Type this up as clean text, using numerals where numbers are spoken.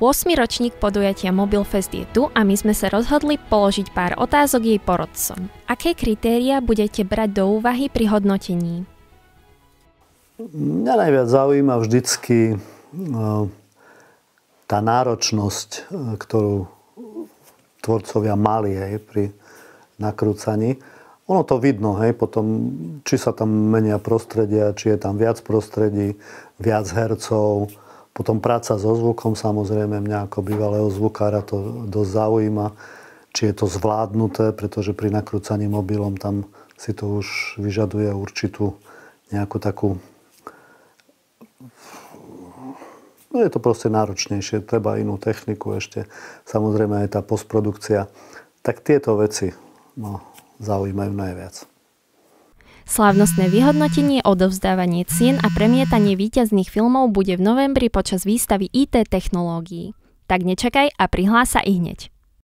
8. ročník podujatia Mobilfest je tu a my sme sa rozhodli položiť pár otázok jej porodcom. Aké kritériá budete brať do úvahy pri hodnotení? Mňa najviac zaujíma vždycky tá náročnosť, ktorú tvorcovia mali pri nakrúcaní. Ono to vidno, potom, či sa tam menia prostredia, či je tam viac prostredí, viac hercov. Potom práca so zvukom, samozrejme, mňa ako bývalého zvukára to dosť zaujíma. Či je to zvládnuté, pretože pri nakrúcaní mobilom tam si to už vyžaduje určitú nejakú takú... No je to proste náročnejšie, treba inú techniku ešte. Samozrejme aj tá postprodukcia. Tak tieto veci zaujímajú najviac. Slávnostné vyhodnotenie, odovzdávanie cien a premietanie víťazných filmov bude v novembri počas výstavy IT technológií. Tak nečakaj a prihlás sa ihneď.